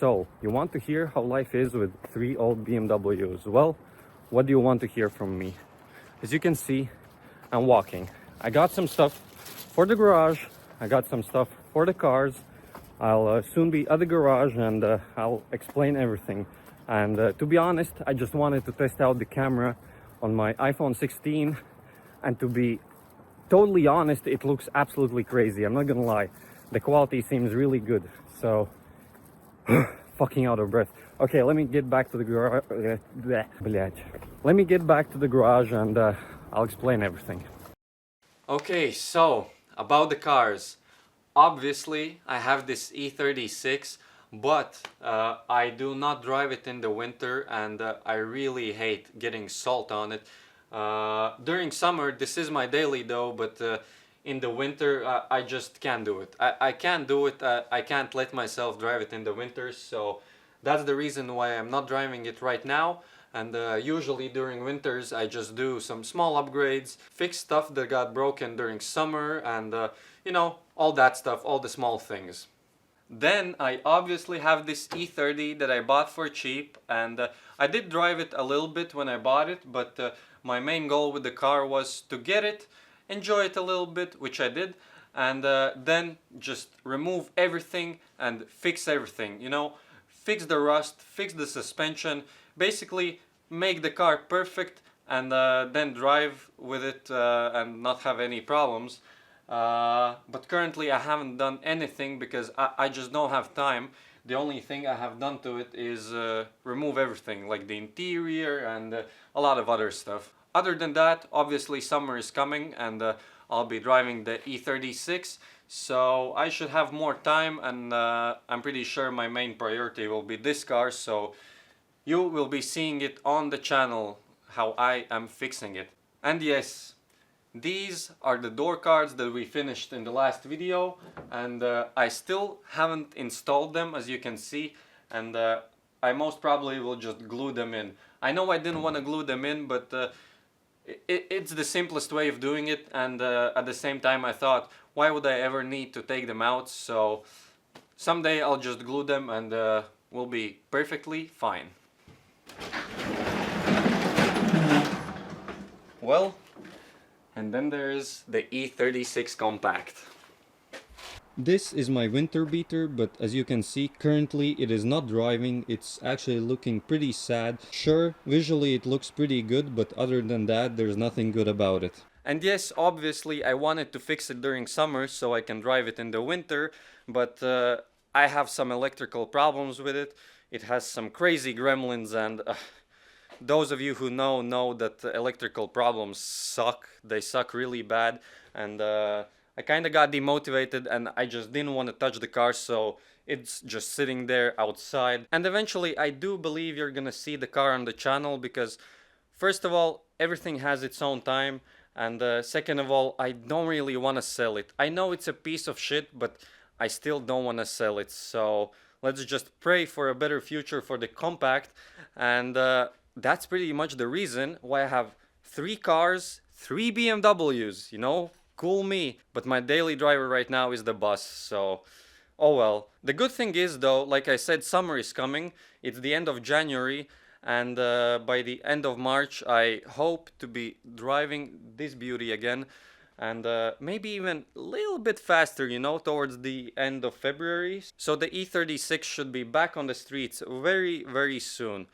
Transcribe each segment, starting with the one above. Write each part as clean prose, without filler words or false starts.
So, you want to hear how life is with 3 old BMWs? Well, what do you want to hear from me? As you can see, I'm walking. I got some stuff for the garage, I got some stuff for the cars. I'll soon be at the garage and I'll explain everything. And to be honest, I just wanted to test out the camera on my iPhone 16, and to be totally honest, it looks absolutely crazy. I'm not gonna lie. The quality seems really good. So, fucking out of breath. Okay, let me get back to the garage. Let me get back to the garage and I'll explain everything. Okay, so about the cars. Obviously, I have this E36, but I do not drive it in the winter, and I really hate getting salt on it. During summer, this is my daily though, but in the winter, I just can't do it. I can't do it. I can't let myself drive it in the winter, so that's the reason why I'm not driving it right now. And usually during winters, I just do some small upgrades, fix stuff that got broken during summer, and you know, all that stuff, all the small things. Then I obviously have this E30 that I bought for cheap, and I did drive it a little bit when I bought it, but my main goal with the car was to get it, enjoy it a little bit, which I did, and then just remove everything and fix everything, you know, fix the rust, fix the suspension, basically make the car perfect, and then drive with it and not have any problems. But currently I haven't done anything because I just don't have time. The only thing I have done to it is remove everything, like the interior and a lot of other stuff. Other than that, obviously summer is coming, and I'll be driving the E36, so I should have more time, and I'm pretty sure my main priority will be this car, so you will be seeing it on the channel, how I am fixing it. And yes, these are the door cards that we finished in the last video, and I still haven't installed them, as you can see, and I most probably will just glue them in. I know I didn't want to glue them in, but it's the simplest way of doing it, and at the same time I thought, why would I ever need to take them out? So someday I'll just glue them, and we'll be perfectly fine. Well, and then there's the E36 Compact. This is my winter beater, but as you can see, currently it is not driving. It's actually looking pretty sad. Sure, visually it looks pretty good, but other than that, there's nothing good about it. And yes, obviously I wanted to fix it during summer so I can drive it in the winter, but I have some electrical problems with it. It has some crazy gremlins, and those of you who know that electrical problems suck. They suck really bad, and I kind of got demotivated, and I just didn't want to touch the car, so it's just sitting there outside. And eventually I do believe you're gonna see the car on the channel, because first of all, everything has its own time, and second of all, I don't really want to sell it. I know it's a piece of shit, but I still don't want to sell it, so let's just pray for a better future for the Compact. And that's pretty much the reason why I have 3 cars, 3 BMWs, you know, cool me. But my daily driver right now is the bus, so oh well. The good thing is though, like I said, summer is coming. It's the end of January, and by the end of March I hope to be driving this beauty again, and maybe even a little bit faster, you know, towards the end of February. So the E36 should be back on the streets very, very soon.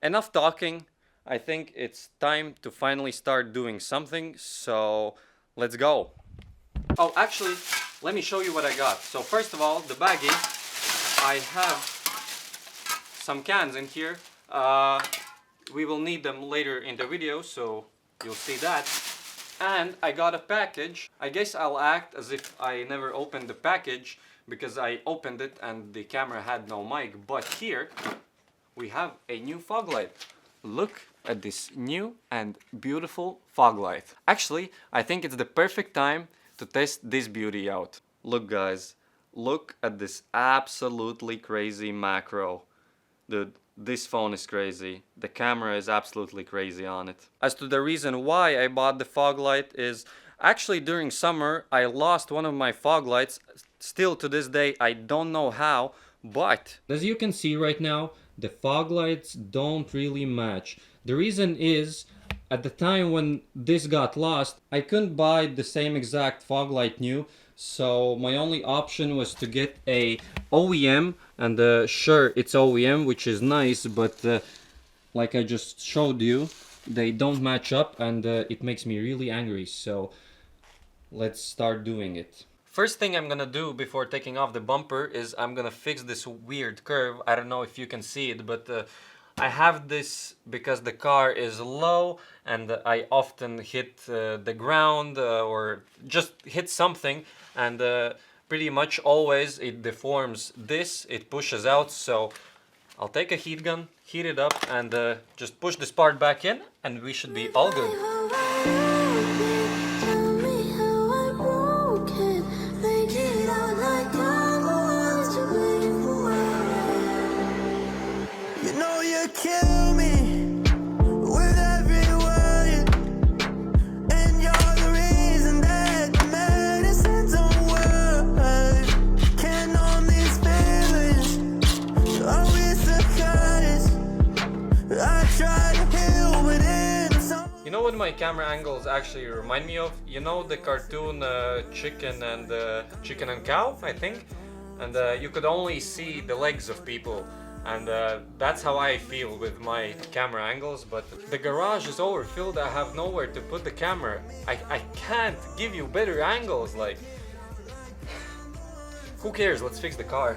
Enough talking. I think it's time to finally start doing something, so let's go. Oh, actually, let me show you what I got. So first of all, the baggie. I have some cans in here. We will need them later in the video, so you'll see that. And I got a package. I guess I'll act as if I never opened the package, because I opened it and the camera had no mic. But here we have a new fog light. Look at this new and beautiful fog light. Actually, I think it's the perfect time to test this beauty out. Look guys, look at this absolutely crazy macro. Dude, this phone is crazy. The camera is absolutely crazy on it. As to the reason why I bought the fog light is, actually during summer I lost one of my fog lights. Still to this day I don't know how, But as you can see right now, the fog lights don't really match. The reason is, at the time when this got lost, I couldn't buy the same exact fog light new, so my only option was to get a OEM, and sure, it's OEM, which is nice, but like I just showed you, they don't match up, and it makes me really angry. So let's start doing it. First thing I'm gonna do before taking off the bumper is I'm gonna fix this weird curve. I don't know if you can see it, but I have this because the car is low and I often hit the ground or just hit something, and pretty much always it deforms this, it pushes out. So I'll take a heat gun, heat it up, and just push this part back in, and we should be all good. Kill me with every word, and you're the reason that the medicine don't work. Can't numb these feelings, always the hardest. I try to heal, but it's You know what my camera angles actually remind me of? You know the cartoon Chicken and Cow, I think? And you could only see the legs of people. And that's how I feel with my camera angles, but the garage is overfilled. I have nowhere to put the camera. I can't give you better angles, like... Who cares? Let's fix the car.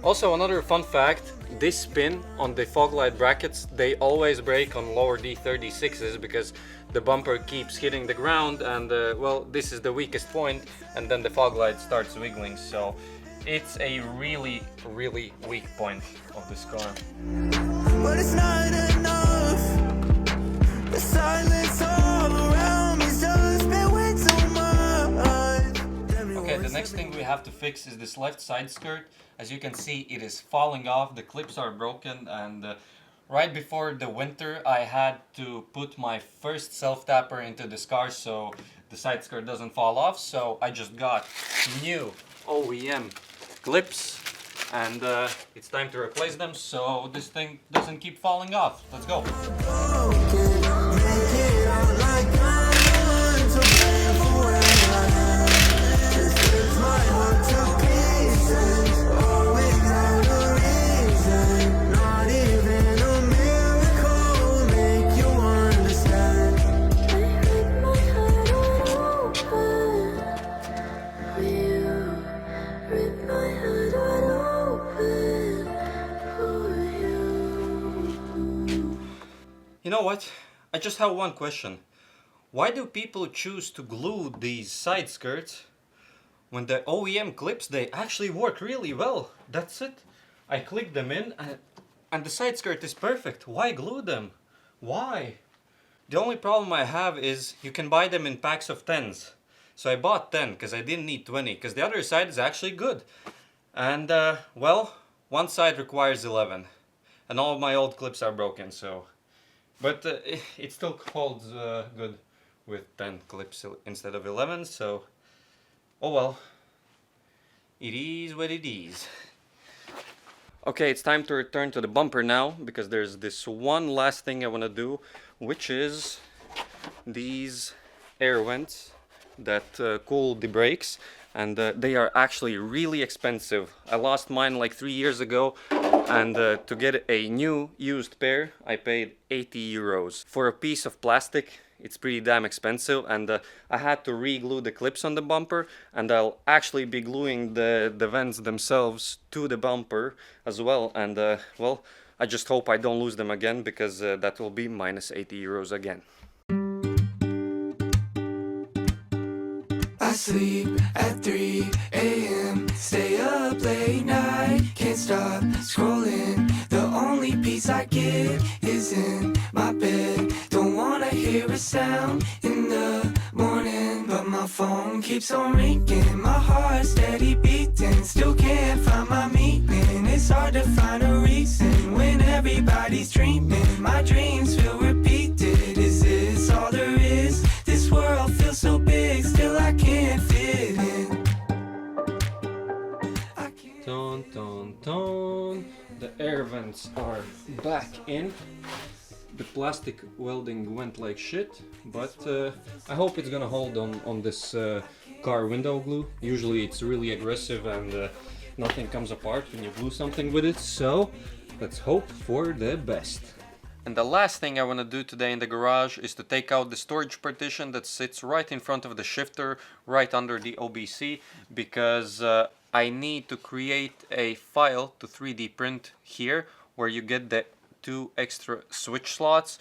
Also, another fun fact, this pin on the fog light brackets, they always break on lower D36s because the bumper keeps hitting the ground, and well, this is the weakest point, and then the fog light starts wiggling. So it's a really weak point of this car. But it's not enough. The silence all around me's just been way too much. Okay, the next thing we have to fix is this left side skirt. As you can see, it is falling off, the clips are broken, and right before the winter I had to put my first self-tapper into this car so the side skirt doesn't fall off. So I just got new OEM clips, and it's time to replace them so this thing doesn't keep falling off. Let's go. You know what? I just have one question. Why do people choose to glue these side skirts when the OEM clips, they actually work really well? That's it. I click them in and the side skirt is perfect. Why glue them? Why? The only problem I have is you can buy them in packs of 10s. So I bought 10 because I didn't need 20, because the other side is actually good. And well, one side requires 11. And all of my old clips are broken, so... But it still holds good with 10 clips instead of 11, so... Oh well. It is what it is. Okay, it's time to return to the bumper now, because there's this one last thing I want to do, which is these air vents that cool the brakes, and they are actually really expensive. I lost mine like 3 years ago, and to get a new used pair I paid 80 euros. For a piece of plastic it's pretty damn expensive, and I had to re-glue the clips on the bumper, and I'll actually be gluing the vents themselves to the bumper as well, and well, I just hope I don't lose them again, because that will be minus 80 euros again. I sleep at 3 a.m. Stay up late night, can't stop scrolling. The only peace I get is in my bed. Don't wanna hear a sound in the morning, but my phone keeps on ringing. My heart steady beating, still can't find my meaning. It's hard to find a reason when everybody's dreaming. My dreams feel repeated, is this all there is? seats are back in. The plastic welding went like shit, but I hope it's gonna hold on this car window glue. Usually it's really aggressive and nothing comes apart when you glue something with it, so let's hope for the best. And the last thing I want to do today in the garage is to take out the storage partition that sits right in front of the shifter, right under the OBC, because I need to create a file to 3D print here where you get the 2 extra switch slots,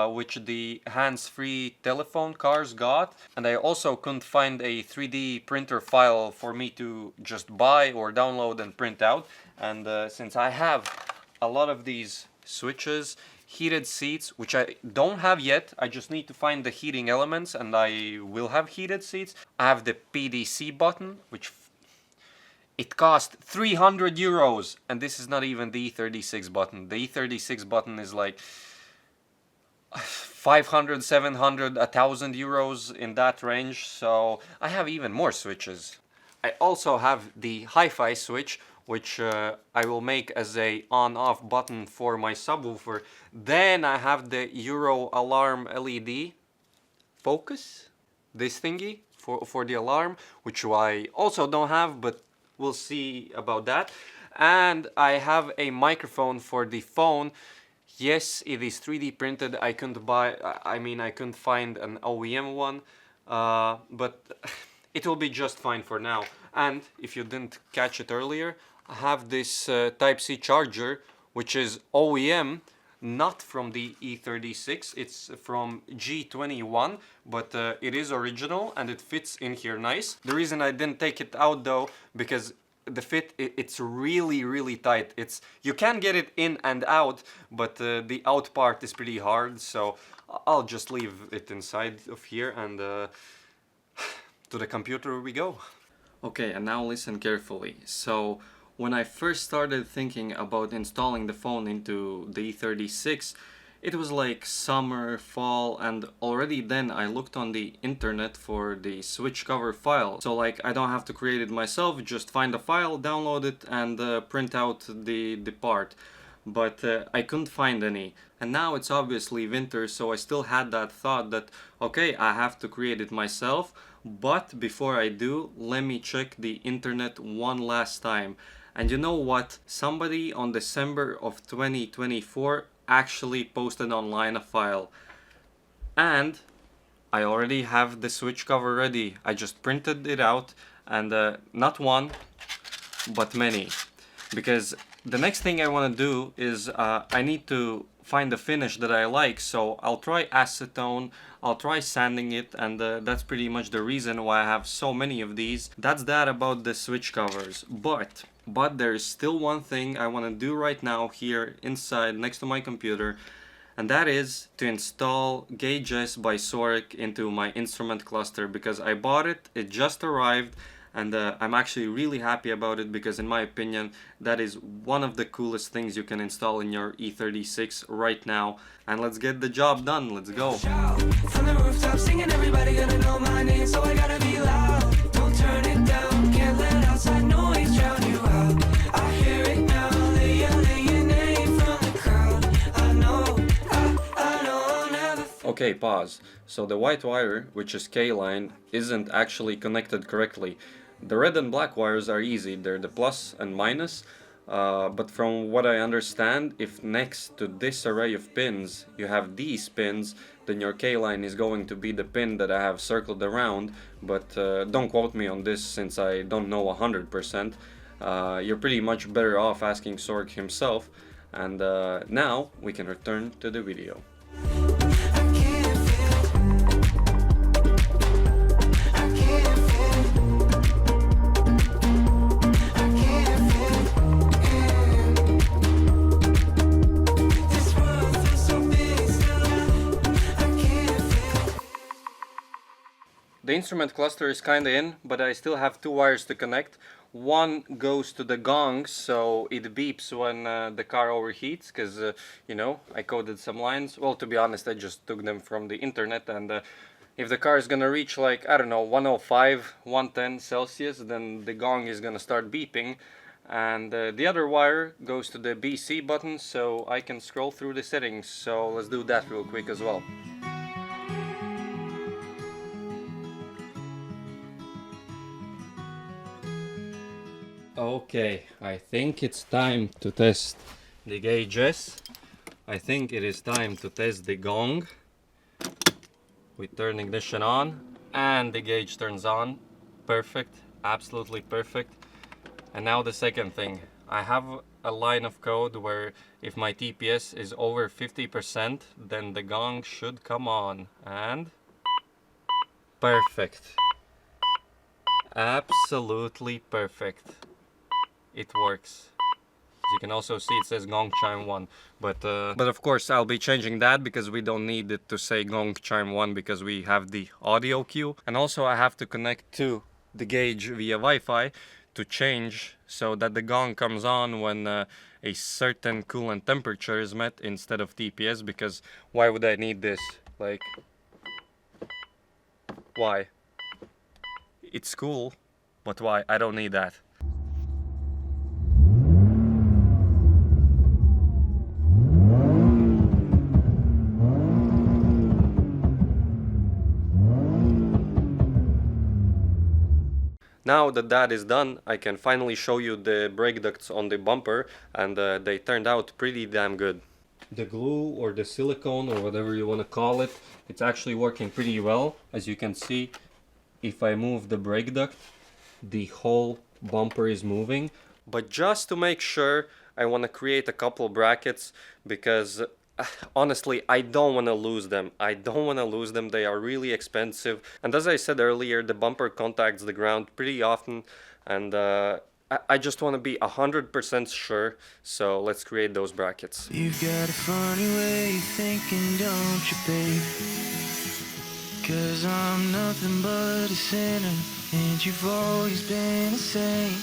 which the hands-free telephone cars got. And I also couldn't find a 3D printer file for me to just buy or download and print out. And since I have a lot of these switches, heated seats, which I don't have yet, I just need to find the heating elements and I will have heated seats. I have the PDC button, which it cost 300 euros, and this is not even the E36 button. The E36 button is like 500, 700, 1000 euros, in that range, so I have even more switches. I also have the hi-fi switch, which I will make as a on-off button for my subwoofer. Then I have the Euro alarm LED focus, this thingy for the alarm, which I also don't have, but we'll see about that. And I have a microphone for the phone. Yes, it is 3D printed. I couldn't I couldn't find an OEM one, but it will be just fine for now. And if you didn't catch it earlier, I have this Type-C charger, which is OEM, not from the E36, it's from G21, but it is original and it fits in here nice. The reason I didn't take it out though, because the fit, it's really tight. You can get it in and out, but the out part is pretty hard, so I'll just leave it inside of here and to the computer we go. Okay, and now listen carefully. So when I first started thinking about installing the phone into the E36, it was like summer, fall, and already then I looked on the internet for the switch cover file. So like I don't have to create it myself, just find a file, download it, and print out the part. But I couldn't find any. And now it's obviously winter, so I still had that thought that, okay, I have to create it myself. But before I do, let me check the internet one last time. And you know what? Somebody on December of 2024 actually posted online a file. And I already have the switch cover ready. I just printed it out, and not one, but many. Because the next thing I want to do is I need to find a finish that I like, so I'll try acetone, I'll try sanding it, and that's pretty much the reason why I have so many of these. That's that about the switch covers. But there is still one thing I want to do right now here inside next to my computer, and that is to install Gauge.S by Sorek into my instrument cluster, because I bought it, it just arrived, and I'm actually really happy about it, because in my opinion that is one of the coolest things you can install in your E36 right now. And let's get the job done, let's go. From the rooftop singing, everybody gonna know my name, so I gotta be loud. Don't turn it down, can't let outside noise drown you out. I hear it now, they yelling your name from the crowd. I know I'll never. Okay, pause. So the white wire, which is K-line, isn't actually connected correctly. The red and black wires are easy, they're the plus and minus, but from what I understand, if next to this array of pins you have these pins, then your K-line is going to be the pin that I have circled around, but don't quote me on this since I don't know 100%. You're pretty much better off asking Sorek himself, and now we can return to the video. The instrument cluster is kinda in, but I still have 2 wires to connect. One goes to the gongs, so it beeps when the car overheats, because, you know, I coded some lines. Well, to be honest, I just took them from the internet, and if the car is gonna reach like, I don't know, 105, 110 Celsius, then the gong is gonna start beeping. And the other wire goes to the BC button, so I can scroll through the settings. So let's do that real quick as well. Okay, I think it's time to test the Gauge.S. I think it is time to test the gong. We turn ignition on and the gauge turns on. Perfect, absolutely perfect. And now the second thing. I have a line of code where if my TPS is over 50%, then the gong should come on. And perfect. Absolutely perfect. It works. As you can also see, it says gong chime 1, but of course I'll be changing that because we don't need it to say gong chime 1 because we have the audio cue. And also I have to connect to the gauge via Wi-Fi to change so that the gong comes on when a certain coolant temperature is met instead of TPS, because why would I need this? Like, why? It's cool, but why? I don't need that. Now that that is done, I can finally show you the brake ducts on the bumper, and they turned out pretty damn good. The glue or the silicone or whatever you want to call it, it's actually working pretty well. As you can see, if I move the brake duct, the whole bumper is moving. But just to make sure, I want to create a couple brackets because honestly, I don't want to lose them. I don't want to lose them. They are really expensive. And as I said earlier, the bumper contacts the ground pretty often. And I just want to be 100% sure. So let's create those brackets. You've got a funny way of thinking, don't you, babe? 'Cause I'm nothing but a sinner, and you've always been the same.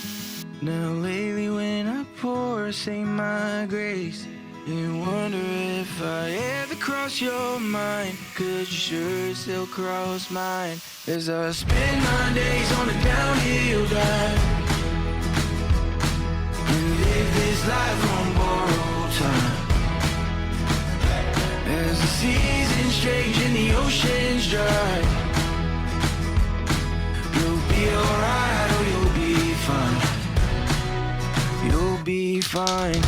Now lately when I pour, say my grace, and wonder if I ever cross your mind, 'cause you sure still cross mine. As I spend my days on a downhill dive and live this life on borrowed time. As the seasons change and the oceans dry, you'll be alright or you'll be fine. You'll be fine.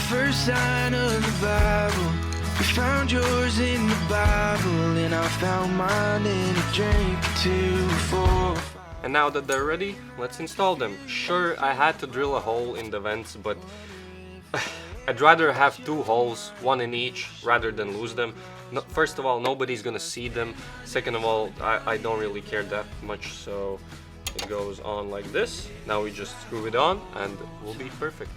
First sign of the Bible, we found yours in the Bible, and I found mine in a drink or 2, 4. And now that they're ready, let's install them. Sure, I had to drill a hole in the vents, but I'd rather have 2 holes, 1 in each, rather than lose them. No, first of all, nobody's gonna see them. Second of all, I don't really care that much, so it goes on like this. Now we just screw it on and we'll be perfect.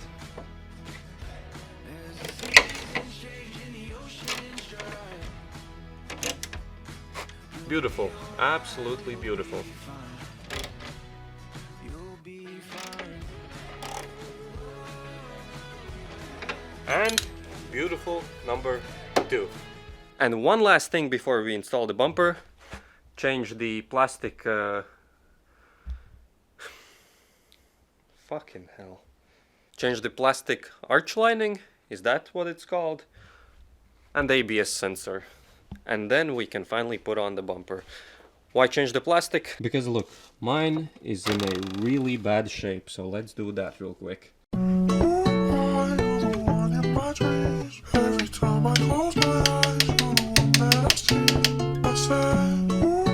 Beautiful, absolutely beautiful. And beautiful number 2. And one last thing before we install the bumper, change the plastic fucking hell. Change the plastic arch lining, is that what it's called? And the ABS sensor. And then we can finally put on the bumper. Why change the plastic? Because look, mine is in a really bad shape, so let's do that real quick. Every time I close my eyes, you're the one that I see. I said, ooh,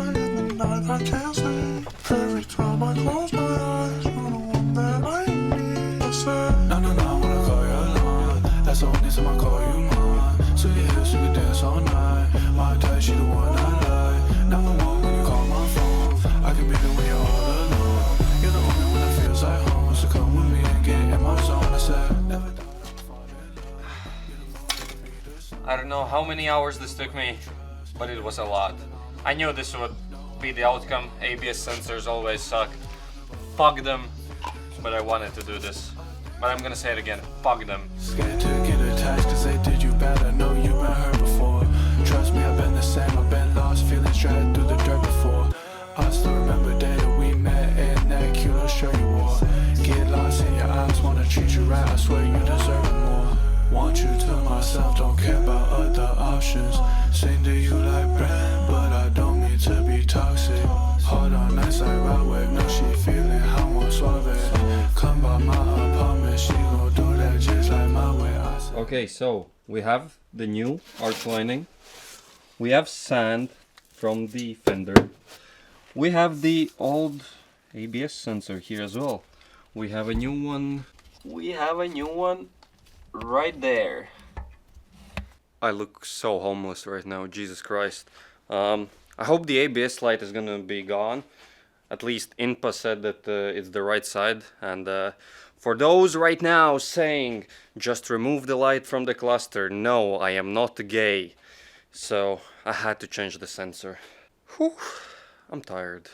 in the night I can't sleep. Every time I close my eyes, you're the one that I need. I said, no, no, no, I wanna call you alone. That's the only time I call you mine. So you here, so we dance all night. My type, she the one I like. Now the one when you call my phone. I can be there when you're all alone. You're the only one that feels like home. So come with me and get in my zone. I said, never die. I don't know how many hours this took me, but it was a lot. I knew this would be the outcome. ABS sensors always suck. Fuck them. But I wanted to do this. But I'm gonna say it again. Fuck them. Scared to get a text cause they did you bad. I know you've been hurt before. Trust me, I've been the same. I've been lost, feelings dragged through the dirt before. I still remember the day that we met in that cute little shirt you wore. Get lost in your eyes, wanna treat you right, I swear you deserve it more. Want you to myself, don't care about other options. Sing to you like brand, but I don't mean to be toxic. Hard on nights like right wave, know she feeling how I'm suave. Come by my apartment, she gon' do that just like my way. Okay, so we have the new arch lining. We have sand from the fender. We have the old ABS sensor here as well. We have a new one. We have a new one right there. I look so homeless right now, Jesus Christ. I hope the ABS light is gonna be gone. At least INPA said that it's the right side. And for those right now saying, just remove the light from the cluster. No, I am not gay. So I had to change the sensor. Whew, I'm tired.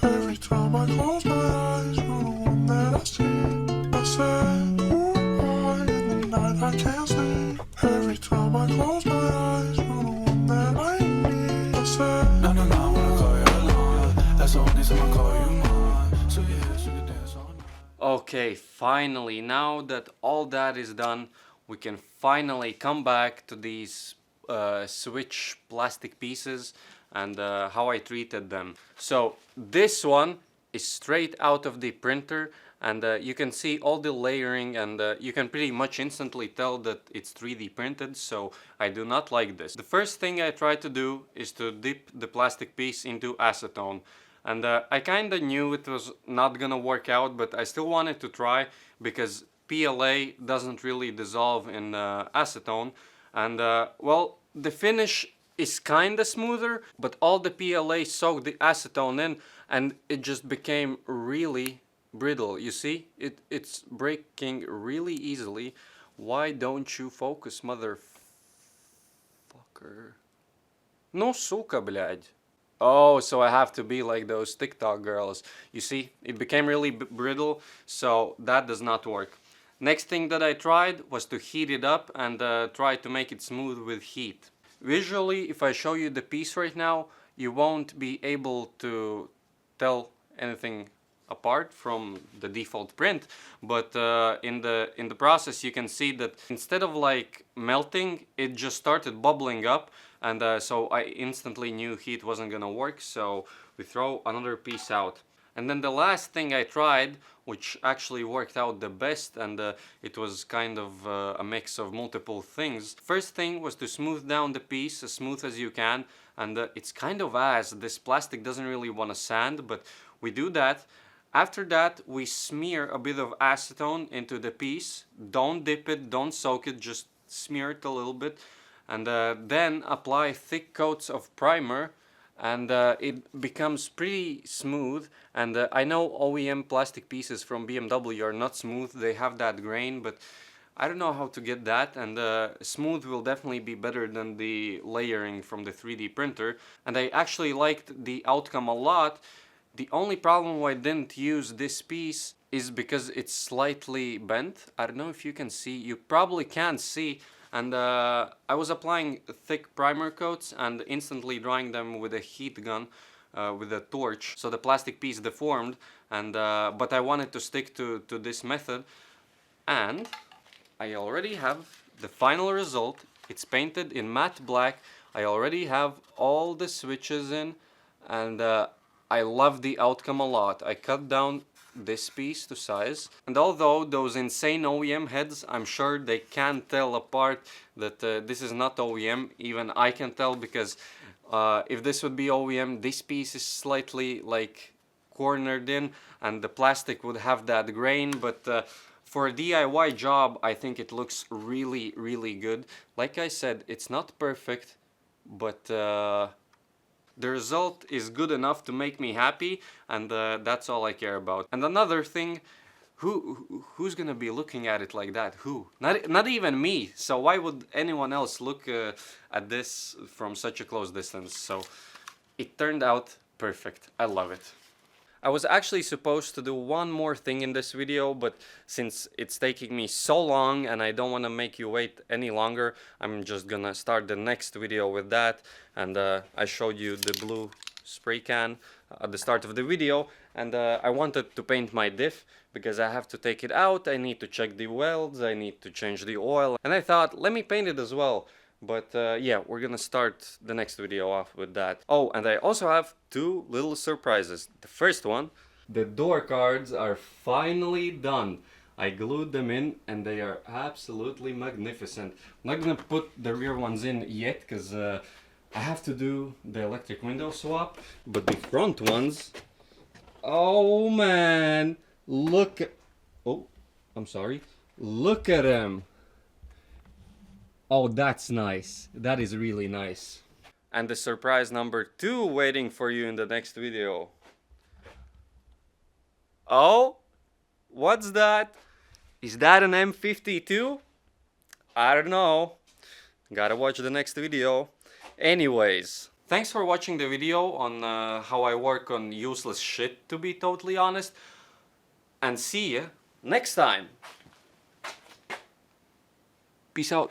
Every time I close my eyes, you're the one that I see. I said, in the night I can't sleep. Every time I close my eyes, you're the one that I need. I said, no, I wanna call you alone. That's the only time I call you mine. So yeah, so you dance all night. Okay, finally, now that all that is done, we can finally come back to these switch plastic pieces and how I treated them. So this one is straight out of the printer, and you can see all the layering, and you can pretty much instantly tell that it's 3D printed, so I do not like this. The first thing I try to do is to dip the plastic piece into acetone. And I kinda knew it was not gonna work out, but I still wanted to try because PLA doesn't really dissolve in acetone. And well, the finish is kinda smoother, but all the PLA soaked the acetone in and it just became really brittle. You see, it's breaking really easily. Why don't you focus, motherfucker? No, suka, блядь. Oh, so I have to be like those TikTok girls. You see, it became really brittle, so that does not work. Next thing that I tried was to heat it up and try to make it smooth with heat. Visually, if I show you the piece right now, you won't be able to tell anything apart from the default print, but in the process you can see that instead of like melting, it just started bubbling up, and so I instantly knew heat wasn't gonna work, so we throw another piece out. And then the last thing I tried, which actually worked out the best, and it was kind of a mix of multiple things. First thing was to smooth down the piece as smooth as you can, and it's kind of this plastic doesn't really want to sand, but we do that. After that, we smear a bit of acetone into the piece. Don't dip it, don't soak it, just smear it a little bit, and then apply thick coats of primer, and it becomes pretty smooth. And I know OEM plastic pieces from BMW are not smooth, they have that grain, but I don't know how to get that, and smooth will definitely be better than the layering from the 3D printer, and I actually liked the outcome a lot. The only problem why I didn't use this piece is because it's slightly bent. I don't know if you can see, you probably can't see. And I was applying thick primer coats and instantly drying them with a heat gun, with a torch. So the plastic piece deformed, and but I wanted to stick to this method. And I already have the final result. It's painted in matte black. I already have all the switches in, and I love the outcome a lot. I cut down this piece to size, and although those insane OEM heads, I'm sure they can't tell apart that this is not OEM. Even I can tell, because if this would be OEM, this piece is slightly like cornered in and the plastic would have that grain, but for a DIY job I think it looks really, really good. Like I said, it's not perfect, but the result is good enough to make me happy, and that's all I care about. And another thing, who's gonna be looking at it like that? Who? Not even me. So why would anyone else look at this from such a close distance? So it turned out perfect. I love it. I was actually supposed to do one more thing in this video, but since it's taking me so long and I don't want to make you wait any longer, I'm just gonna start the next video with that. And I showed you the blue spray can at the start of the video, and I wanted to paint my diff because I have to take it out, I need to check the welds, I need to change the oil, and I thought, let me paint it as well. But yeah, we're gonna start the next video off with that. Oh, and I also have two little surprises. The first one, the door cards are finally done. I glued them in and they are absolutely magnificent. I'm not gonna put the rear ones in yet because I have to do the electric window swap. But the front ones, oh man, look at, oh, I'm sorry, look at them. Oh, that's nice. That is really nice. And the surprise number 2 waiting for you in the next video. Oh, what's that? Is that an M52? I don't know. Gotta watch the next video. Anyways, thanks for watching the video on how I work on useless shit, to be totally honest. And see ya next time. Peace out.